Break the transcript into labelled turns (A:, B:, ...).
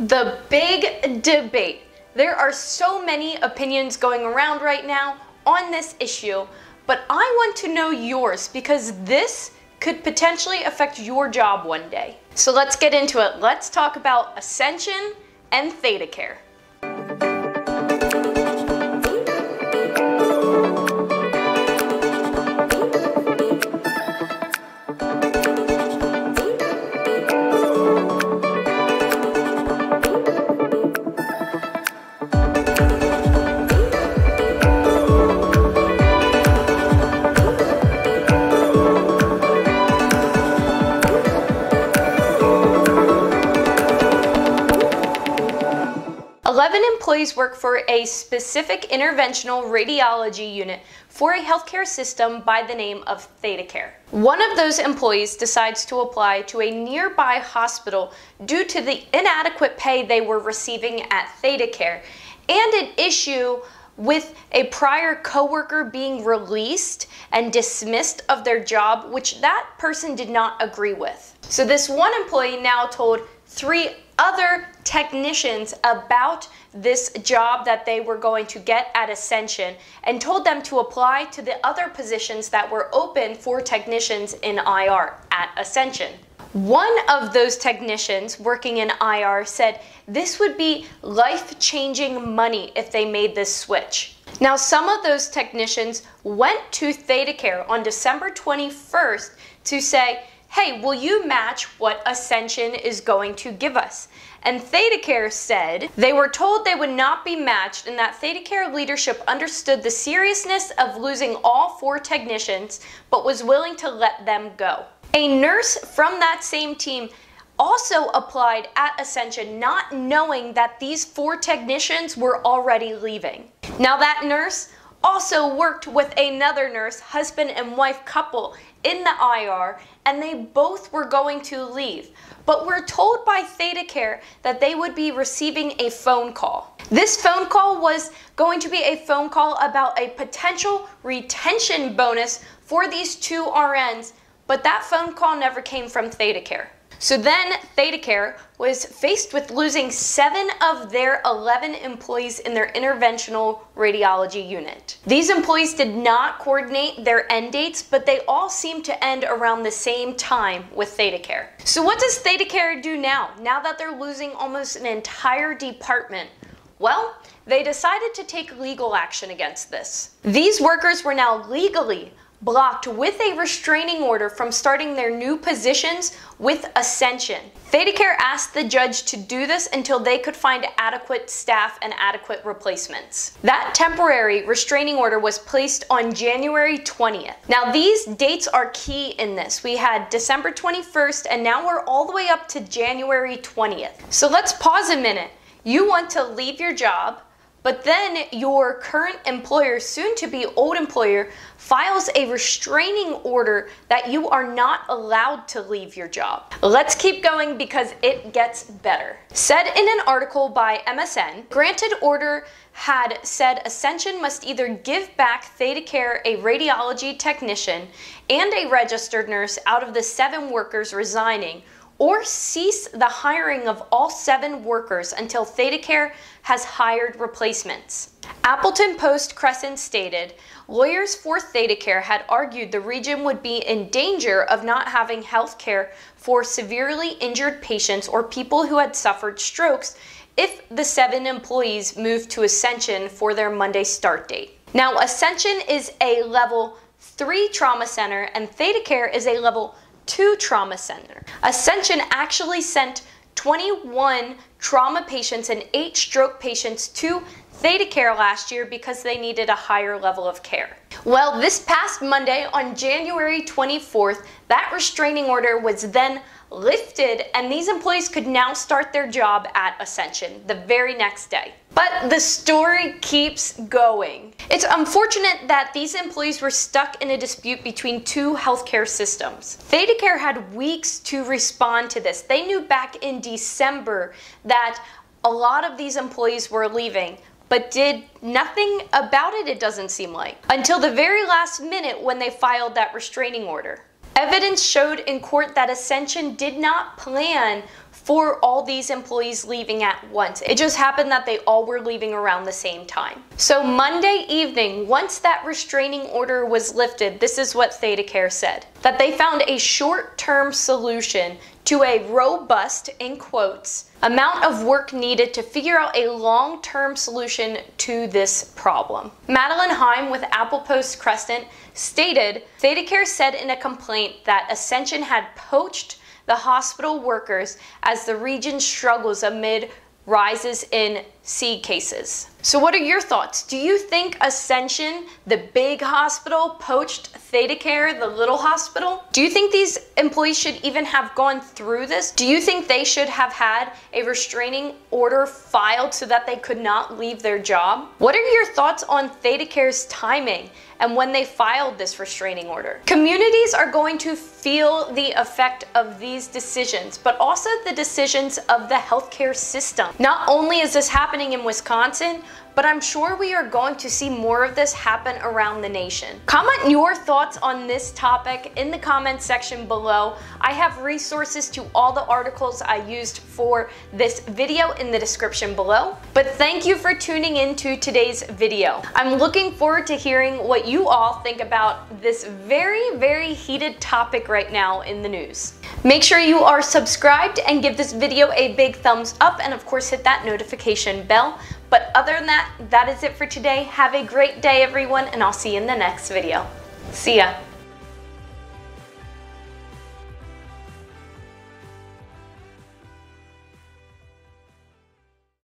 A: The big debate. There are so many opinions going around right now on this issue, but I want to know yours because this could potentially affect your job one day. So let's get into it. Let's talk about Ascension and ThedaCare. Employees work for a specific interventional radiology unit for a healthcare system by the name of ThedaCare. One of those employees decides to apply to a nearby hospital due to the inadequate pay they were receiving at ThedaCare and an issue with a prior coworker being released and dismissed of their job, which that person did not agree with. So this one employee now told 3 other technicians about this job that they were going to get at Ascension and told them to apply to the other positions that were open for technicians in IR at Ascension. One of those technicians working in IR said this would be life-changing money if they made this switch. Now, some of those technicians went to ThedaCare on December 21st to say, hey, will you match what Ascension is going to give us? And ThedaCare said they were told they would not be matched and that ThedaCare leadership understood the seriousness of losing all 4 technicians but was willing to let them go. A nurse from that same team also applied at Ascension not knowing that these 4 technicians were already leaving. Now that nurse also worked with another nurse, husband and wife couple, in the IR, and they both were going to leave. But we're told by ThedaCare that they would be receiving a phone call. This phone call was going to be a phone call about a potential retention bonus for these 2 RNs, but that phone call never came from ThedaCare. So then ThedaCare was faced with losing 7 of their 11 employees in their interventional radiology unit. These employees did not coordinate their end dates, but they all seemed to end around the same time with ThedaCare. So what does ThedaCare do now that they're losing almost an entire department? Well, they decided to take legal action against this. These workers were now legally blocked with a restraining order from starting their new positions with Ascension. ThedaCare asked the judge to do this until they could find adequate staff and adequate replacements. That temporary restraining order was placed on January 20th. Now these dates are key in this. We had December 21st and now we're all the way up to January 20th. So let's pause a minute. You want to leave your job, but then your current employer, soon to be old employer, files a restraining order that you are not allowed to leave your job. Let's keep going because it gets better. Said in an article by MSN, granted order had said Ascension must either give back ThedaCare a radiology technician and a registered nurse out of the 7 workers resigning, or cease the hiring of all 7 workers until ThedaCare has hired replacements. Appleton Post-Crescent stated, lawyers for ThedaCare had argued the region would be in danger of not having health care for severely injured patients or people who had suffered strokes if the 7 employees moved to Ascension for their Monday start date. Now, Ascension is a level 3 trauma center and ThedaCare is a level 2 trauma center. Ascension actually sent 21 trauma patients and 8 stroke patients to ThedaCare last year because they needed a higher level of care. Well, this past Monday on January 24th, that restraining order was then lifted and these employees could now start their job at Ascension the very next day. But the story keeps going. It's unfortunate that these employees were stuck in a dispute between 2 healthcare systems. ThedaCare had weeks to respond to this. They knew back in December that a lot of these employees were leaving, but did nothing about it, it doesn't seem like, until the very last minute when they filed that restraining order. Evidence showed in court that Ascension did not plan for all these employees leaving at once. It just happened that they all were leaving around the same time. So Monday evening, once that restraining order was lifted, this is what ThedaCare said, that they found a short-term solution to a robust, in quotes, amount of work needed to figure out a long-term solution to this problem. Madeline Heim with Apple Post Crescent stated, ThedaCare said in a complaint that Ascension had poached the hospital workers as the region struggles amid rises in C cases. So what are your thoughts? Do you think Ascension, the big hospital, poached ThedaCare, the little hospital? Do you think these employees should even have gone through this? Do you think they should have had a restraining order filed so that they could not leave their job? What are your thoughts on ThedaCare's timing and when they filed this restraining order? Communities are going to feel the effect of these decisions, but also the decisions of the healthcare system. Not only is this happening in Wisconsin, but I'm sure we are going to see more of this happen around the nation. Comment your thoughts on this topic in the comment section below. I have resources to all the articles I used for this video in the description below. But thank you for tuning into today's video. I'm looking forward to hearing what you all think about this very, very heated topic right now in the news. Make sure you are subscribed and give this video a big thumbs up, and of course hit that notification bell. But other than that, that is it for today. Have a great day, everyone, and I'll see you in the next video. See ya.